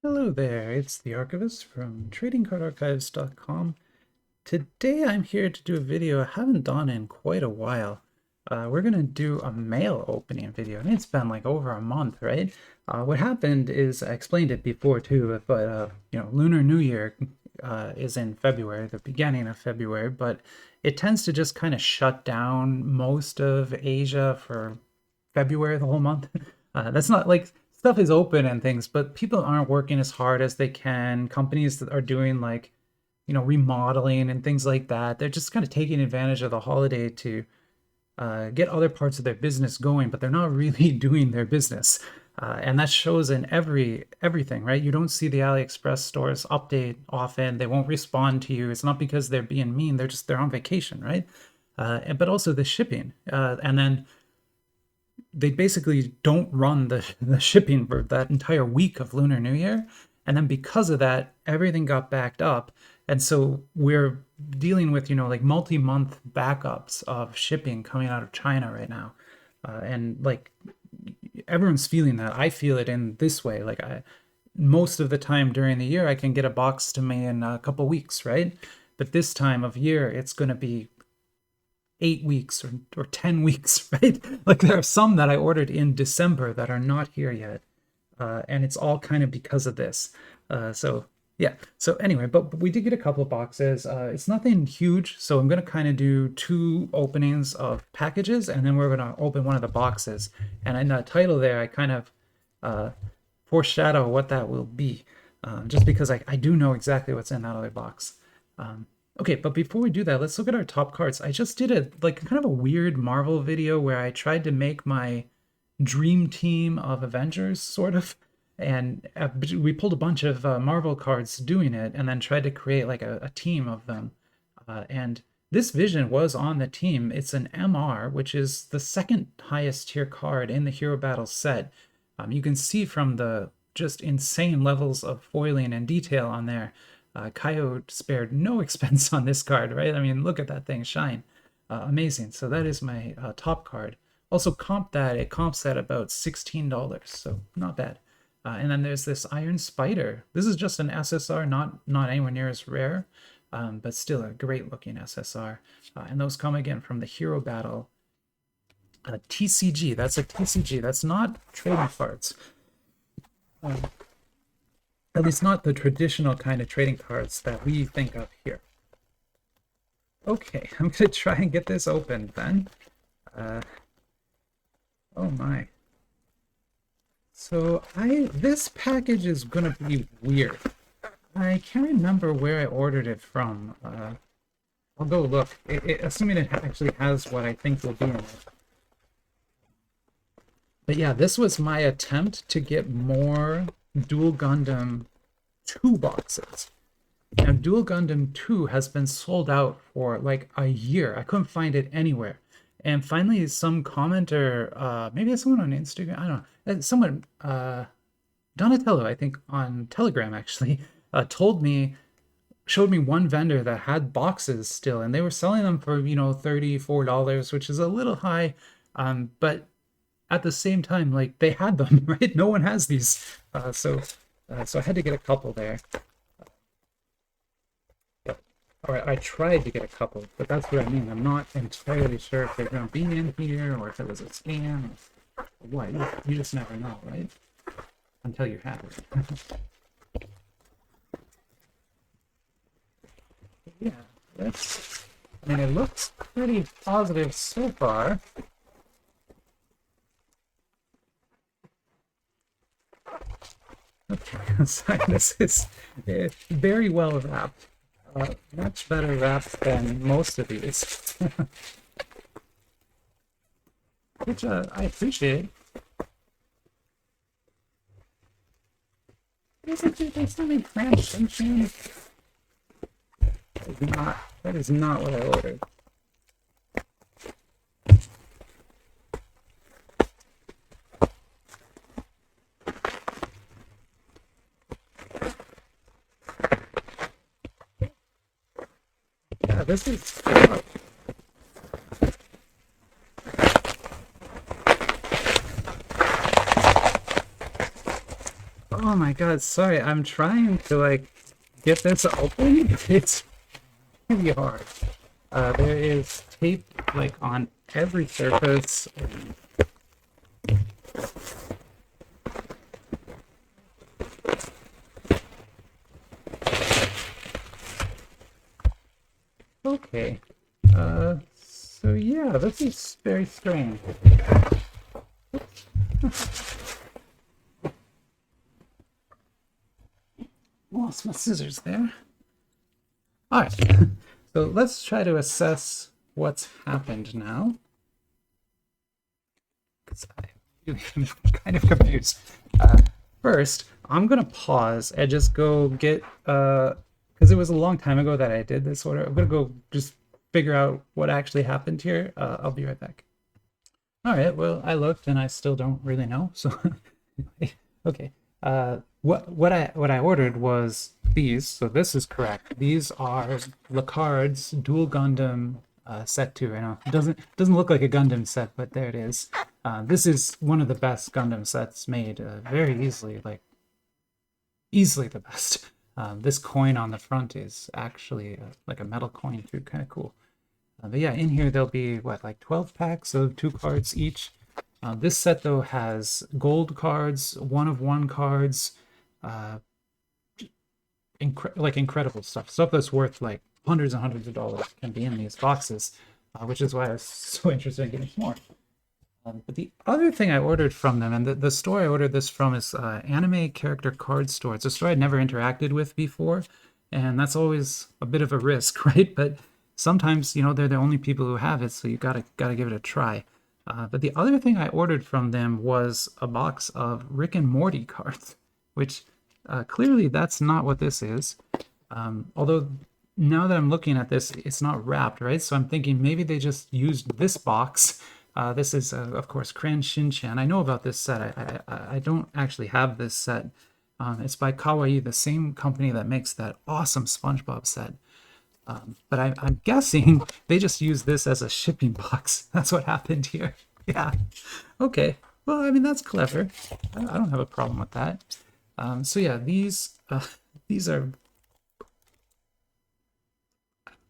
Hello there, it's the Archivist from TradingCardArchives.com. Today I'm here to do a video I haven't done in quite a while. We're going to do a mail opening video, and it's been like over a month, right? What happened is, I explained it before too, but Lunar New Year is in February, the beginning of February, but it tends to just kind of shut down most of Asia for February, the whole month. That's not like stuff is open and things, but people aren't working as hard as they can. Companies that are doing like, remodeling and things like that, they're just kind of taking advantage of the holiday to get other parts of their business going, but they're not really doing their business. And that shows in everything, right? You don't see the AliExpress stores update often. They won't respond to you. It's not because they're being mean. They're on vacation, right? But also the shipping, and then they basically don't run the shipping for that entire week of Lunar New Year. And then because of that, everything got backed up. And so we're dealing with, like multi-month backups of shipping coming out of China right now. And like everyone's feeling that. I feel it in this way. Most of the time during the year, I can get a box to me in a couple weeks, right? But this time of year, it's going to be 8 weeks or 10 weeks, right? Like there are some that I ordered in December that are not here yet. And it's all kind of because of this. So yeah. So anyway, but we did get a couple of boxes. It's nothing huge. So I'm going to kind of do two openings of packages, and then we're going to open one of the boxes. And in the title there, I kind of uh, foreshadow what that will be, just because I do know exactly what's in that other box. Okay, but before we do that, let's look at our top cards. I just did a like kind of a weird Marvel video where I tried to make my dream team of Avengers, sort of, and we pulled a bunch of Marvel cards doing it, and then tried to create like a team of them. And this Vision was on the team. It's an MR, which is the second highest tier card in the Hero Battle set. You can see from the just insane levels of foiling and detail on there. Coyote spared no expense on this card, right? I mean, look at that thing shine. Amazing. So that is my top card. Also, it comps at about $16, so not bad. And then there's this Iron Spider. This is just an SSR, not anywhere near as rare, but still a great looking SSR. And those come again from the Hero Battle TCG. That's a TCG. That's not trading cards. At least not the traditional kind of trading cards that we think of here. Okay, I'm gonna try and get this open then. Oh my. So this package is gonna be weird. I can't remember where I ordered it from. I'll go look. Assuming it actually has what I think will be in it. But yeah, this was my attempt to get more Dual Gundam 2 boxes. Now, Dual Gundam 2 has been sold out for like a year. I couldn't find it anywhere. And finally, some commenter, maybe it's someone on Instagram, I don't know, someone, Donatello, I think, on Telegram actually, showed me one vendor that had boxes still, and they were selling them for, $34, which is a little high. But at the same time, like they had them, right? No one has these. So I had to get a couple there. All right, I tried to get a couple, but that's what I mean. I'm not entirely sure if they're going to be in here or if it was a scam or what. You just never know, right? Until you have it. Yeah, I mean, it looks pretty positive so far. Okay, so this is very well wrapped. Much better wrapped than most of these, which I appreciate. There's nothing cramped and shame. That is not what I ordered. Yeah, this is. Oh my god, sorry, I'm trying to like get this open. It's really hard. There is tape like on every surface. Okay. So yeah, this is very strange. Lost my scissors there. All right. So let's try to assess what's happened now. Because I'm kind of confused. First, I'm gonna pause and just go get because it was a long time ago that I did this order. I'm gonna go just figure out what actually happened here. I'll be right back. All right. Well, I looked and I still don't really know. So, okay. What I ordered was these. So this is correct. These are Lacard's Dual Gundam set 2. I know it doesn't look like a Gundam set, but there it is. This is one of the best Gundam sets made very easily, like easily the best. This coin on the front is actually like a metal coin too, kind of cool. But yeah, in here there'll be what, like 12 packs of 2 cards each. This set though has gold cards, 1-of-1 cards, incredible stuff that's worth like hundreds and hundreds of dollars can be in these boxes, which is why I was so interested in getting more. But the other thing I ordered from them, and the store I ordered this from is Anime Character Card Store. It's a store I'd never interacted with before, and that's always a bit of a risk, right? But sometimes, you know, they're the only people who have it, so you gotta give it a try. But the other thing I ordered from them was a box of Rick and Morty cards, which clearly that's not what this is. Although now that I'm looking at this, it's not wrapped, right? So I'm thinking maybe they just used this box. This is, of course, Cran Shinchan. I know about this set. I don't actually have this set. It's by Kawaii, the same company that makes that awesome SpongeBob set. But I'm guessing they just used this as a shipping box. That's what happened here. Yeah. Okay. Well, I mean, that's clever. I don't have a problem with that. So yeah, these are...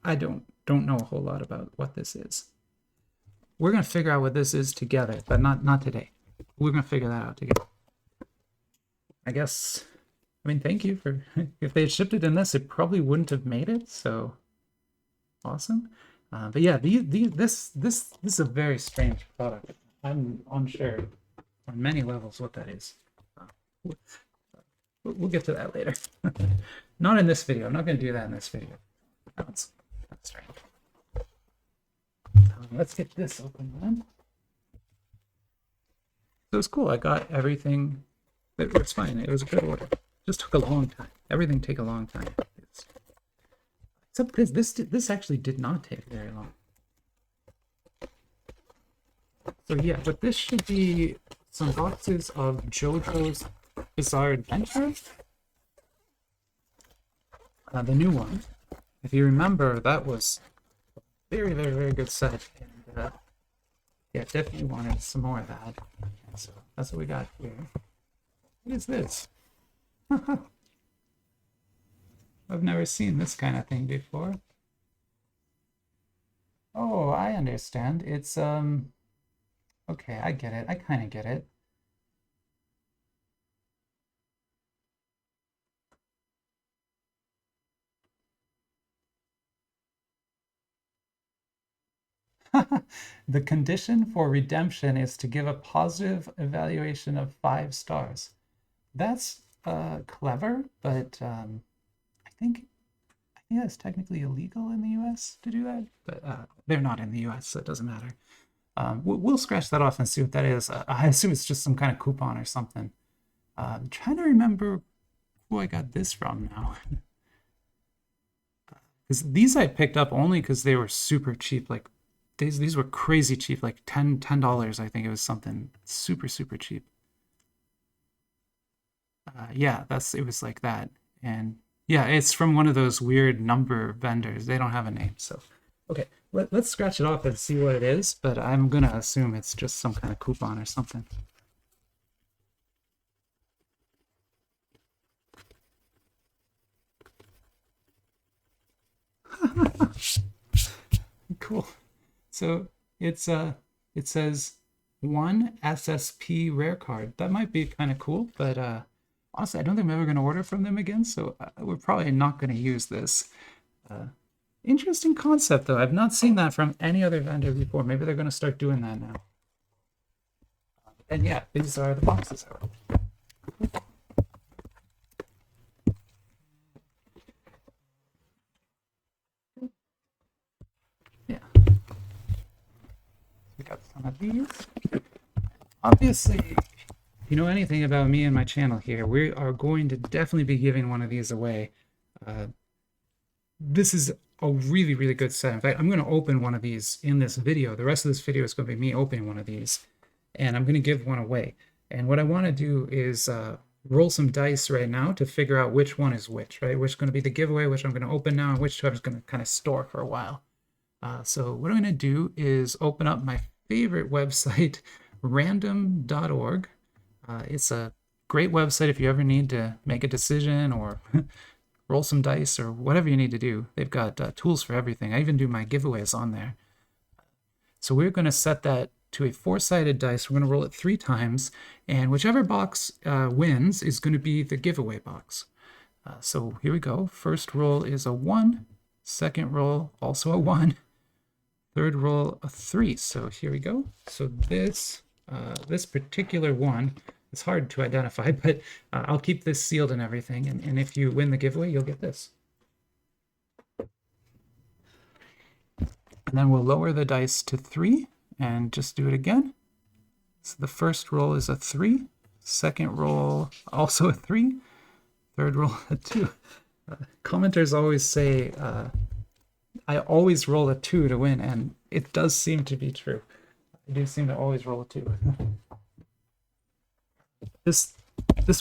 I don't know a whole lot about what this is. We're going to figure out what this is together, but not today. We're going to figure that out together. I guess... I mean, thank you for... If they had shipped it in this, it probably wouldn't have made it, so... Awesome. But yeah, this is a very strange product. I'm unsure on many levels what that is. We'll get to that later. Not in this video. I'm not going to do that in this video. That's strange. Let's get this open then. So it's cool. I got everything. It's fine. It was a good order. Just took a long time. Everything take a long time. Except this actually did not take very long. So yeah, but this should be some boxes of Jojo's Bizarre Adventure. The new one. If you remember, that was a very, very, very good set. And yeah, definitely wanted some more of that. And so that's what we got here. What is this? I've never seen this kind of thing before. Oh, I understand. It's, okay, I get it. I kind of get it. The condition for redemption is to give a positive evaluation of 5 stars. That's clever, but I think it's technically illegal in the US to do that, but they're not in the US, so it doesn't matter. We'll scratch that off and see what that is. I assume it's just some kind of coupon or something. I'm trying to remember who I got this from now. Because these I picked up only because they were super cheap. Like these were crazy cheap, like $10. I think it was something super cheap. Yeah, it was like that. And yeah, it's from one of those weird number vendors. They don't have a name, so okay. Let's scratch it off and see what it is, but I'm gonna assume it's just some kind of coupon or something. cool. So it's it says one SSP rare card. That might be kind of cool, but honestly, I don't think I'm ever going to order from them again, so we're probably not going to use this. Interesting concept, though. I've not seen that from any other vendor before. Maybe they're going to start doing that now. And yeah, these are the boxes. Yeah. We got some of these. Obviously, if you know anything about me and my channel here, we are going to definitely be giving one of these away. This is a really, really good set. In fact, I'm going to open one of these in this video. The rest of this video is going to be me opening one of these, and I'm going to give one away. And what I want to do is roll some dice right now to figure out which one is which, right? Which is going to be the giveaway, which I'm going to open now, and which I'm going to kind of store for a while. So what I'm going to do is open up my favorite website, random.org. It's a great website if you ever need to make a decision or roll some dice or whatever you need to do. They've got tools for everything. I even do my giveaways on there. So we're going to set that to a 4-sided dice. We're going to roll it 3 times, and whichever box wins is going to be the giveaway box. So here we go. First roll is a 1. Second roll, also a 1. Third roll, a 3. So here we go. So this particular one, it's hard to identify, but I'll keep this sealed and everything. And if you win the giveaway, you'll get this. And then we'll lower the dice to 3 and just do it again. So the first roll is a 3. Second roll, also a 3. Third roll, a 2. Commenters always say, I always roll a 2 to win, and it does seem to be true. I do seem to always roll a 2. This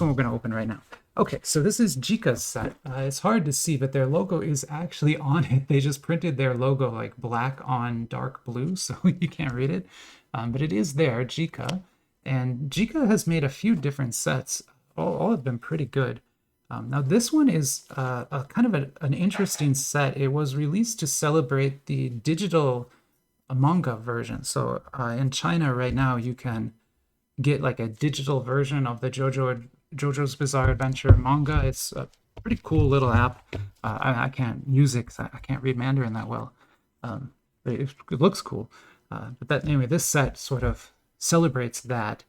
one we're going to open right now. Okay, so this is Jika's set. It's hard to see, but their logo is actually on it. They just printed their logo like black on dark blue, so you can't read it. But it is there, Jika. And Jika has made a few different sets. All have been pretty good. Now this one is a kind of an interesting set. It was released to celebrate the digital manga version. So in China right now, you can get like a digital version of the Jojo's Bizarre Adventure manga. It's a pretty cool little app. I can't use it because I can't read Mandarin that well. But it looks cool. But anyway, this set sort of celebrates that.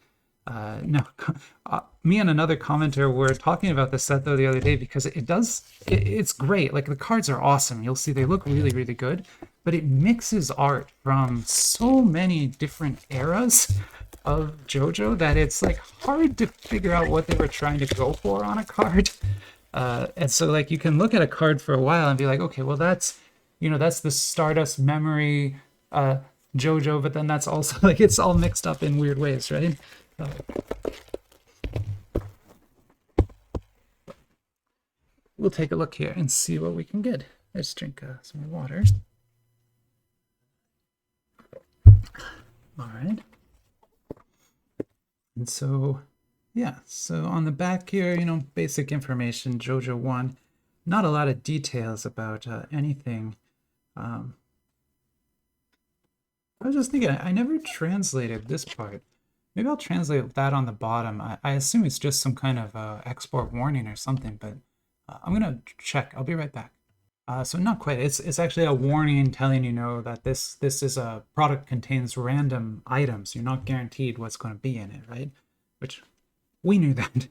Me and another commenter were talking about this set though the other day because it's great. Like the cards are awesome. You'll see they look really, really good, but it mixes art from so many different eras of JoJo that it's like hard to figure out what they were trying to go for on a card. And so like you can look at a card for a while and be like, okay, well that's the Stardust Memory JoJo, but then that's also like it's all mixed up in weird ways, right? We'll take a look here and see what we can get. Let's drink some water. All right. And so, yeah, so on the back here, basic information, JoJo 1. Not a lot of details about anything. I was just thinking, I never translated this part. Maybe I'll translate that on the bottom. I assume it's just some kind of export warning or something, but I'm going to check. I'll be right back. So not quite. It's actually a warning telling that this is a product contains random items. You're not guaranteed what's going to be in it, right? Which we knew that.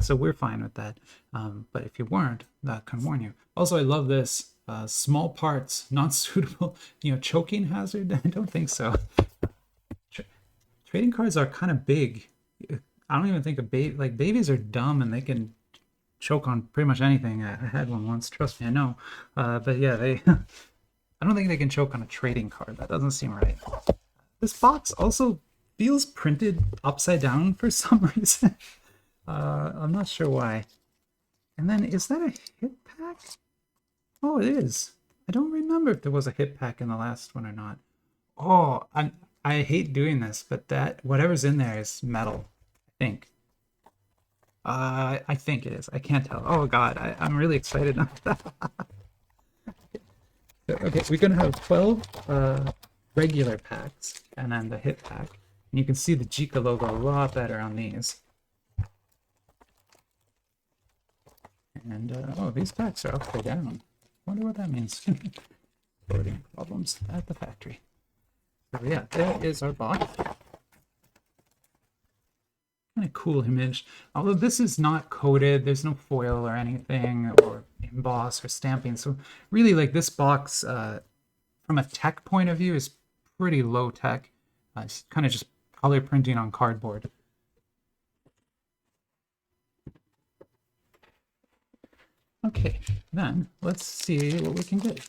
So we're fine with that. But if you weren't, that can warn you. Also, I love this. Small parts, not suitable. Choking hazard? I don't think so. Trading cards are kind of big. I don't even think babies are dumb and they can choke on pretty much anything. I had one once, trust me, I know. But yeah, I don't think they can choke on a trading card. That doesn't seem right. This box also feels printed upside down for some reason. I'm not sure why. And then, is that a hit pack? Oh, it is. I don't remember if there was a hit pack in the last one or not. Oh, I hate doing this, but whatever's in there is metal, I think. I think it is. I can't tell. Oh god, I'm really excited now. Okay, we're gonna have 12 regular packs and then the hit pack. And you can see the Jika logo a lot better on these. And oh, these packs are upside down. Wonder what that means. Sorting problems at the factory. So yeah, there is our box. Kind of cool image. Although this is not coated, there's no foil or anything, or emboss or stamping. So really, like this box, from a tech point of view, is pretty low tech. It's kind of just color printing on cardboard. Okay, then let's see what we can get.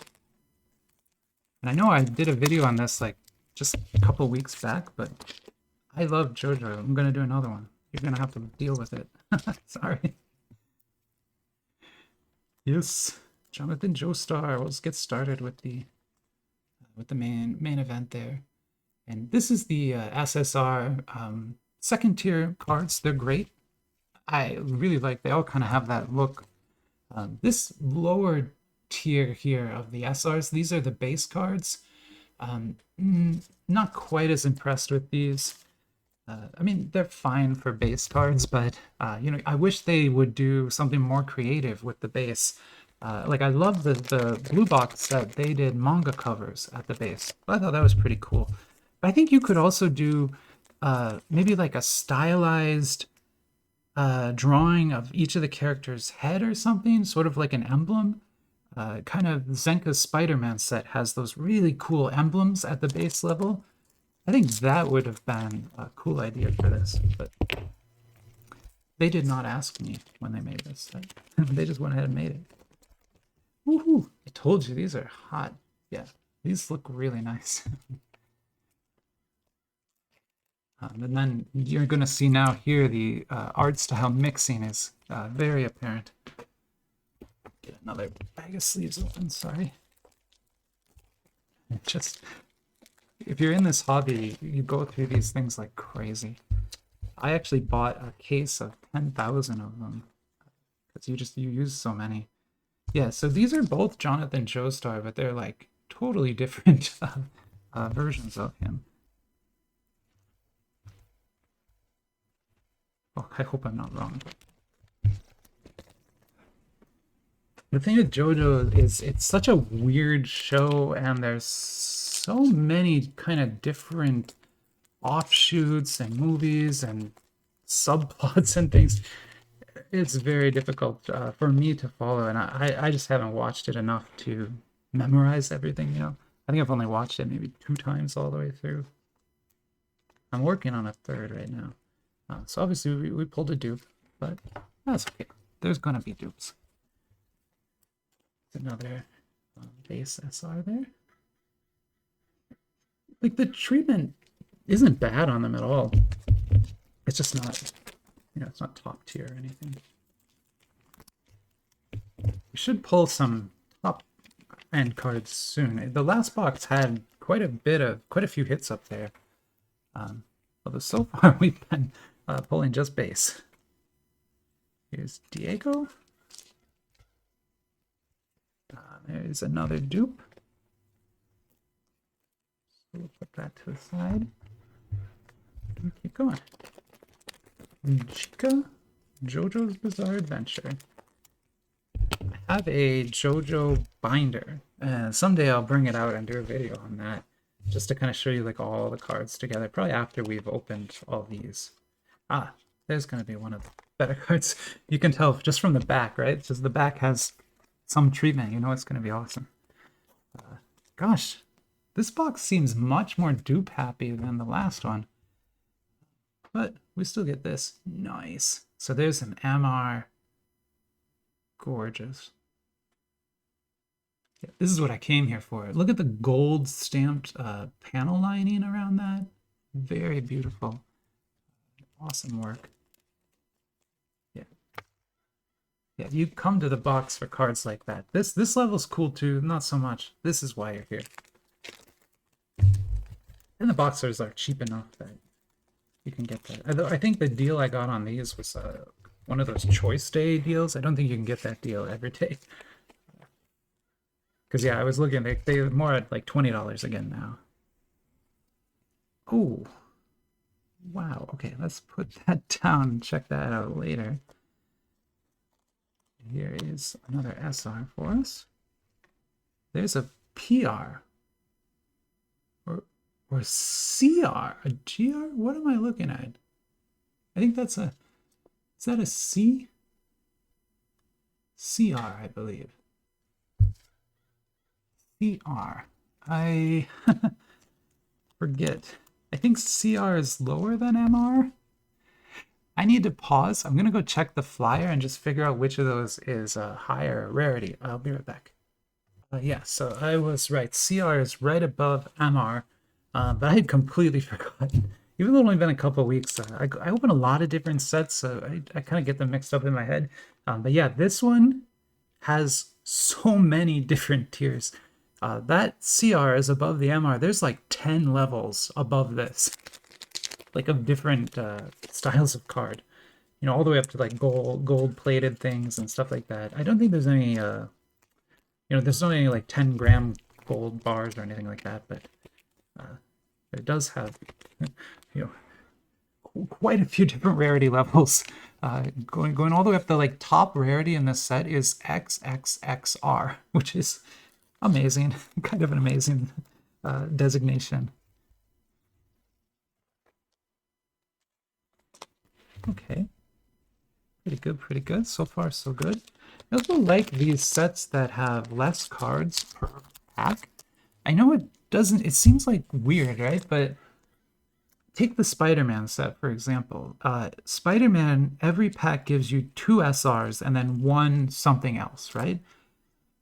And I know I did a video on this like just a couple weeks back, but I love Jojo. I'm gonna do another one. You're gonna have to deal with it. Sorry. Yes, Jonathan Joestar. Let's get started with the main event there. And this is the SSR second tier cards. They're great. I really like. They all kind of have that look. This lower tier here of the SRs, these are the base cards. Not quite as impressed with these. I mean, they're fine for base cards, but you know, I wish they would do something more creative with the base. Like I love the blue box that they did manga covers at the base. I thought that was pretty cool. But I think you could also do maybe like a stylized drawing of each of the characters' head or something, sort of like an emblem. Kind of Zenka's Spider-Man set has those really cool emblems at the base level. I think that would have been a cool idea for this, but they did not ask me when they made this set. They just went ahead and made it. Woohoo! I told you, these are hot. Yeah, these look really nice. And then you're going to see now here the art style mixing is very apparent. Get another bag of sleeves open, sorry. Just, if you're in this hobby, you go through these things like crazy. I actually bought a case of 10,000 of them because you use so many. Yeah, so these are both Jonathan Joestar, but they're like totally different versions of him. Oh, I hope I'm not wrong. The thing with Jojo is it's such a weird show, and there's so many kind of different offshoots and movies and subplots and things. It's very difficult for me to follow, and I just haven't watched it enough to memorize everything, you know. I think I've only watched it maybe 2 times all the way through. I'm working on a third right now. So obviously we pulled a dupe, but that's okay. There's gonna be dupes. There's another base SR there. Like the treatment isn't bad on them at all. It's just not, you know, it's not top tier or anything. We should pull some top end cards soon. The last box had quite a few hits up there. Although so far we've been pulling just base. Here's Diego. There's another dupe. So we'll put that to the side. And keep going. Jika, Jojo's Bizarre Adventure. I have a Jojo binder. Someday I'll bring it out and do a video on that, just to kind of show you like all the cards together, probably after we've opened all these. Ah, there's going to be one of the better cards. You can tell just from the back, right? Because the back has some treatment. You know it's going to be awesome. Gosh, this box seems much more dupe happy than the last one. But we still get this. Nice. So there's an MR. Gorgeous. Yeah, this is what I came here for. Look at the gold stamped panel lining around that. Very beautiful. Awesome work. Yeah. Yeah, you come to the box for cards like that. This level's cool too, not so much. This is why you're here. And the boxers are cheap enough that you can get that. I think the deal I got on these was one of those choice day deals. I don't think you can get that deal every day. Because yeah, I was looking, they're more at like $20 again now. Oh, wow. Okay, let's put that down and check that out later. Here is another SR for us. There's a PR. Or CR. A GR? What am I looking at? I think that's a... Is that a C? CR, I believe. CR. I forget. I think CR is lower than MR. I need to pause. I'm going to go check the flyer and just figure out which of those is a higher rarity. I'll be right back. Yeah, so I was right. CR is right above MR, but I had completely forgotten. Even though it's only been a couple of weeks, I open a lot of different sets, so I kind of get them mixed up in my head. But yeah, this one has so many different tiers. That CR is above the MR. There's like 10 levels above this, like of different styles of card. You know, all the way up to like gold-plated things and stuff like that. I don't think there's any, there's not any like 10-gram gold bars or anything like that, but it does have, you know, quite a few different rarity levels. Going all the way up, the like top rarity in this set is XXXR, which is amazing. Kind of an amazing designation. Okay. Pretty good, pretty good. So far, so good. I also like these sets that have less cards per pack. I know it doesn't, it seems like weird, right? But take the Spider-Man set, for example. Spider-Man, every pack gives you 2 SRs and then 1 something else, right?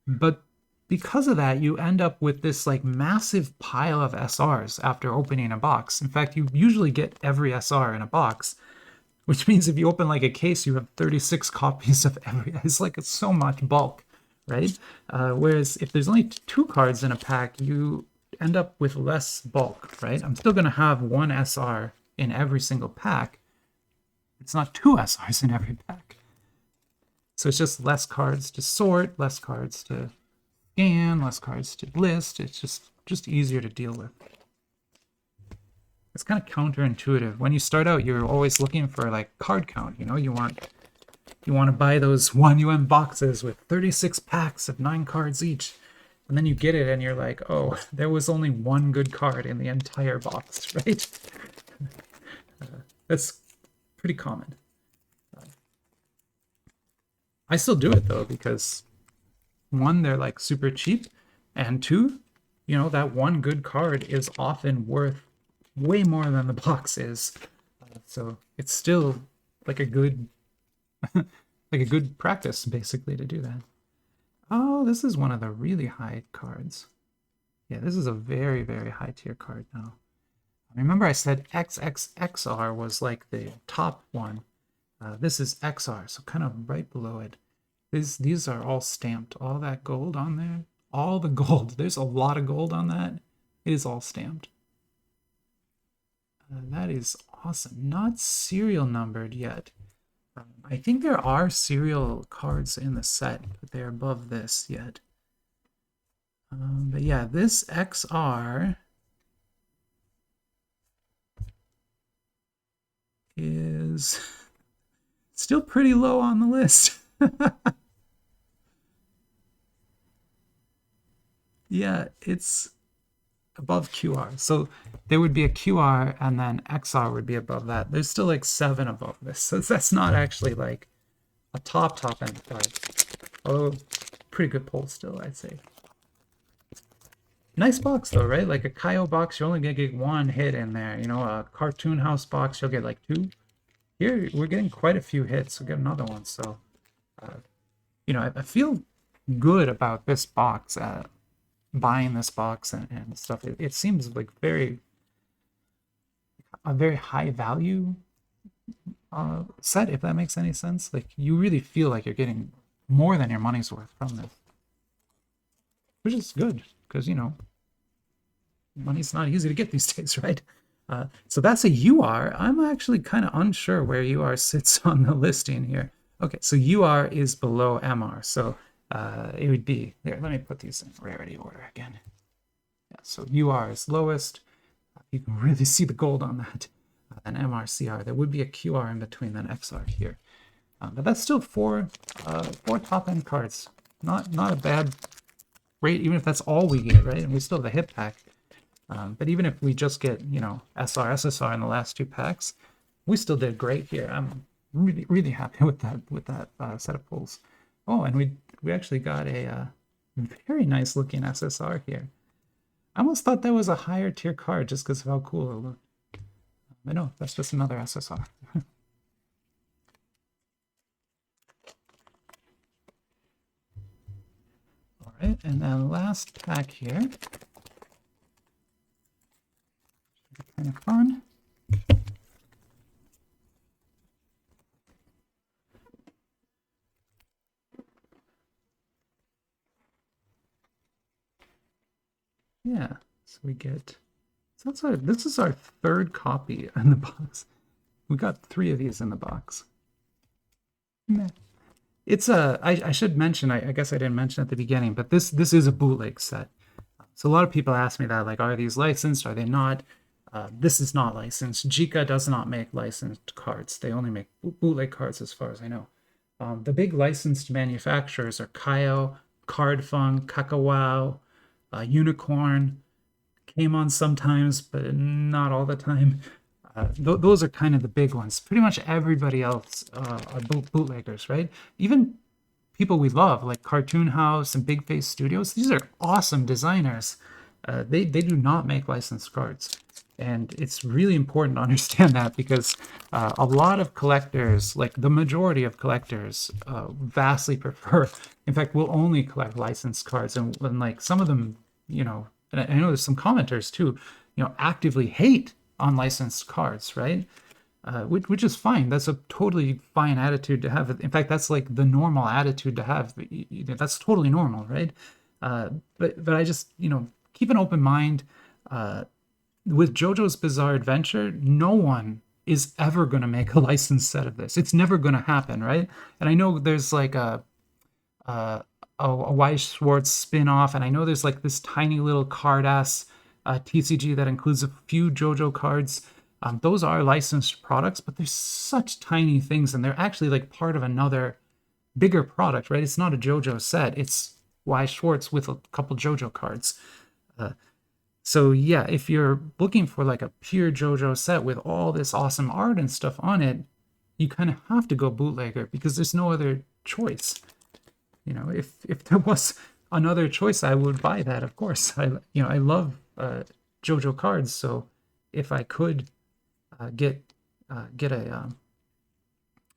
But because of that, you end up with this like massive pile of SRs after opening a box. In fact, you usually get every SR in a box, which means if you open like a case, you have 36 copies of every. It's like it's so much bulk, right? Whereas if there's only 2 cards in a pack, you end up with less bulk, right? I'm still going to have 1 SR in every single pack. It's not 2 SRs in every pack. So it's just less cards to sort, less cards to scan, less cards to list. It's just easier to deal with. It's kind of counterintuitive. When you start out, you're always looking for like card count. You know, you want to buy those 1 boxes with 36 packs of 9 cards each. And then you get it and you're like, oh, there was only 1 good card in the entire box, right? That's pretty common. I still do it though, because 1, they're like super cheap, and 2, you know, that 1 good card is often worth way more than the box is. So it's still like a good like a good practice basically to do that. Oh, this is one of the really high cards. Yeah, this is a very, very high tier card now. Remember I said XXXR was like the top one. This is XR, so kind of right below it. These are all stamped. All that gold on there. All the gold. There's a lot of gold on that. It is all stamped. That is awesome. Not serial numbered yet. I think there are serial cards in the set, but they're above this yet. But yeah, this XR is still pretty low on the list. Yeah, it's above QR. So there would be a QR and then XR would be above that. There's still like 7 above this. So that's not actually like a top end card. Although pretty good pull still, I'd say. Nice box though, right? Like a Kaio box, you're only gonna get 1 hit in there. You know, a Cartoon House box, you'll get like 2. Here, we're getting quite a few hits. We'll get another one. So, you know, I feel good about this box. Buying this box and stuff. It seems like a very high value set, if that makes any sense. Like you really feel like you're getting more than your money's worth from this, which is good because, you know, money's not easy to get these days, right? So that's a UR. I'm actually kind of unsure where UR sits on the listing here. Okay, so UR is below MR. So it would be there. Let me put these in rarity order again. Yeah, so UR is lowest. You can really see the gold on that. Then MRCR. There would be a QR in between, then XR here. But that's still four top end cards. Not a bad rate, even if that's all we get, right? And we still have the hit pack. But even if we just get, you know, SR, SSR in the last two packs, we still did great here. I'm really happy with that set of pulls. Oh, and we actually got a very nice looking SSR here. I almost thought that was a higher tier card just because of how cool it looked. I know, that's just another SSR. All right, and then last pack here. Kind of fun. Yeah, so we get, so this is our third copy in the box. We got 3 of these in the box. Meh. It's I should mention, I guess I didn't mention at the beginning, but this is a bootleg set. So a lot of people ask me that, like, are these licensed? Are they not? This is not licensed. Jika does not make licensed cards. They only make bootleg cards as far as I know. The big licensed manufacturers are Kaio, Cardfung, Kakao, Unicorn, came on sometimes, but not all the time. Those are kind of the big ones. Pretty much everybody else are bootleggers, right? Even people we love, like Cartoon House and Big Face Studios, these are awesome designers. They do not make licensed cards. And it's really important to understand that because a lot of collectors, like the majority of collectors, vastly prefer, in fact, will only collect licensed cards. And like some of them, you know, and I know there's some commenters too, you know, actively hate unlicensed cards, right? Which is fine. That's a totally fine attitude to have. In fact, that's like the normal attitude to have. That's totally normal, right? But I just, you know, keep an open mind. With JoJo's Bizarre Adventure, no one is ever going to make a licensed set of this. It's never going to happen, right? And I know there's like a Y Schwartz spin-off, and I know there's like this tiny little card-ass TCG that includes a few JoJo cards. Those are licensed products, but they're such tiny things, and they're actually like part of another bigger product, right? It's not a JoJo set. It's Y Schwartz with a couple JoJo cards. So yeah, if you're looking for like a pure JoJo set with all this awesome art and stuff on it, you kind of have to go bootlegger because there's no other choice. You know, if there was another choice, I would buy that, of course. I love JoJo cards, so if I could get a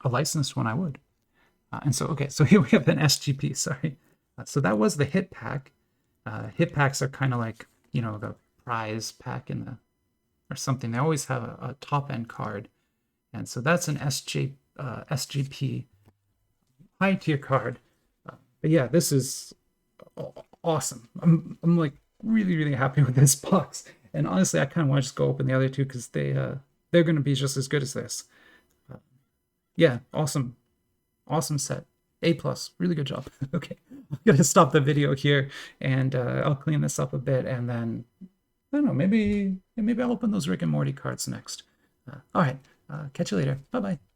licensed one, I would. And so okay, so here we have an SGP. Sorry, so that was the hit pack. Hit packs are kind of like, you know, the prize pack in the or something. They always have a top end card, and so that's an SGP high tier card. But yeah, this is awesome. I'm like really happy with this box, and honestly, I kind of want to just go open the other two because they're going to be just as good as this. Yeah, awesome set. A+, really good job. Okay, I'm gonna stop the video here, and I'll clean this up a bit, and then I don't know, maybe I'll open those Rick and Morty cards next. All right, catch you later. Bye bye.